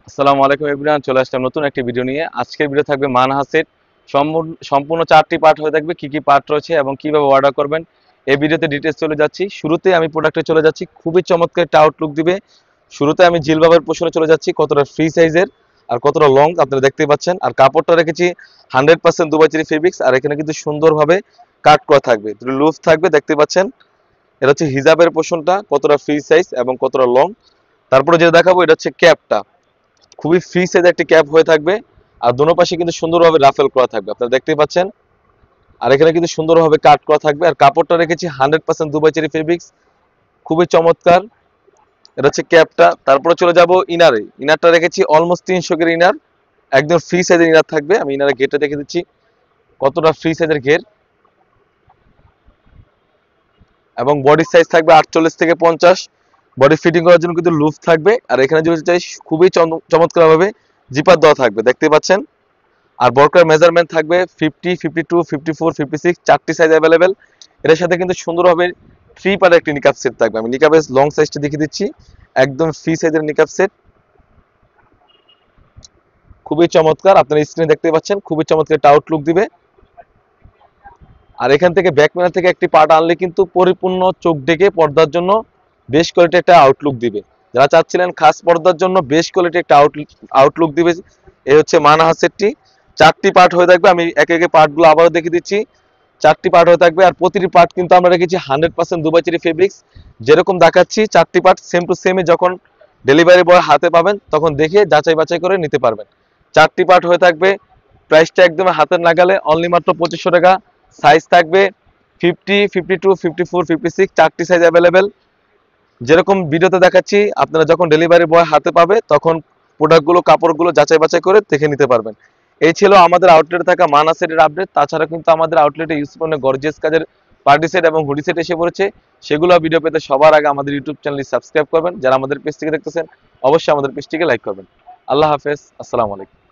আসসালামু আলাইকুম এভরিওয়ান, চলে আসলাম নতুন একটি ভিডিও নিয়ে। আজকের ভিডিও থাকবে মানহাসের সম্পূর্ণ 4টি পার্ট হয়ে থাকবে। কি কি পার্ট রয়েছে এবং কিভাবে অর্ডার করবেন এই ভিডিওতে ডিটেইলস চলে যাচ্ছি। শুরুতে আমি প্রোডাক্টে চলে যাচ্ছি, খুবই চমৎকার একটা আউটলুক দিবে। শুরুতে আমি জিলবাবের পোর্শনে চলে যাচ্ছি, কতটা ফ্রি সাইজের আর কতটা লং আপনারা দেখতে পাচ্ছেন। আর কাপড়টা রেখেছি 100% দুবাই চেরি ফেব্রিক্স, আর এখানে কিন্তু সুন্দরভাবে কাট করা থাকবে, লুজ থাকবে, দেখতে পাচ্ছেন। এটা হচ্ছে হিজাবের পোর্শনটা, কতটা ফ্রি সাইজ এবং কতটা লং। তারপরে যেটা দেখাবো এটা হচ্ছে ক্যাপটা, খুবই ফ্রি সাইজের একটি ক্যাপ হয়ে থাকবে। আর দোনো পাশে কিন্তু সুন্দরভাবে রাফেল করা থাকবে, আপনারা দেখতেই পাচ্ছেন। আর এখানে কিন্তু সুন্দরভাবে কাট করা থাকবে। আর কাপড়টা রেখেছি 100% দুবাই চেরি ফেব্রিক্স, খুবই চমৎকার। এটা হচ্ছে ক্যাপটা। তারপরে চলে যাব ইনারে। ইনারটা রেখেছি অলমোস্ট 300 এর ইনার, একদম ফ্রি সাইজের ইনার থাকবে। আমি ইনারের ঘেরটা দেখে দিচ্ছি, কতটা ফ্রি সাইজের ঘের, এবং বডি সাইজ থাকবে 48 থেকে 50। বডি ফিটিং করার জন্য কিন্তু লুজ থাকবে। আর এখানে যদি চাই খুবই চমৎকার ভাবে জিপার দেওয়া থাকবে, দেখতে পাচ্ছেন। আর বরকার মেজারমেন্ট থাকবে 50, 52, 54, 56, 4টি সাইজ অ্যাভেলেবেল। এর সাথে কিন্তু সুন্দরভাবে 3 পার্টের একটি নিকাপ সেট থাকবে। আমি নিকাপের লং সাইজটা দেখিয়ে দিচ্ছি, একদম ফ্রি সাইজের নিকাপ সেট, খুবই চমৎকার। আপনারা স্ক্রিনে দেখতে পাচ্ছেন, খুবই চমৎকার একটা আউটলুক দিবে। আর এখান থেকে ব্যাক প্যানেল থেকে একটি পার্ট আনলে কিন্তু পরিপূর্ণ চোখ ঢেকে পর্দার জন্য বেশ কোয়ালিটি একটা আউটলুক দিবে। যারা চাচ্ছিলেন খাস পর্দার জন্য বেশ কোয়ালিটি একটা আউটলুক দিবে, এই হচ্ছে মানহাস সেটটি। 4টি পার্ট হয়ে থাকবে। আমি একে একে পার্টগুলো আবারও দেখিয়ে দিচ্ছি। 4টি পার্ট হয়ে থাকবে, আর প্রতিটি পার্ট কিন্তু আমরা রেখেছি 100% দুবাই চেরি ফেব্রিক্স। যেরকম দেখাচ্ছি 4টি পার্ট সেম টু সেমই যখন ডেলিভারি বয় হাতে পাবেন তখন দেখে যাচাই বাছাই করে নিতে পারবেন। 4টি পার্ট হয়ে থাকবে। প্রাইসটা একদম হাতের নাগালে, অনলি মাত্র 2500 টাকা। সাইজ থাকবে 50, 52, 54, 56, 4টি সাইজ অ্যাভেলেবেল। যেরকম ভিডিওতে দেখাচ্ছি, আপনারা যখন ডেলিভারি বয় হাতে পাবে তখন প্রোডাক্টগুলো, কাপড়গুলো যাচাই বাছাই করে দেখে নিতে পারবেন। এই ছিল আমাদের আউটলেটে থাকা মানা সেটের আপডেট। তাছাড়া কিন্তু আমাদের আউটলেটে ইউসপনের গর্জিয়াস কাজের পার্টি সেট এবং হুডি সেট এসে পড়েছে। সেগুলো ভিডিও পেতে সবার আগে আমাদের ইউটিউব চ্যানেলটি সাবস্ক্রাইব করবেন। যারা আমাদের পেজ থেকে দেখতেছেন অবশ্যই আমাদের পেজটিকে লাইক করবেন। আল্লাহ হাফেজ, আসসালামু আলাইকুম।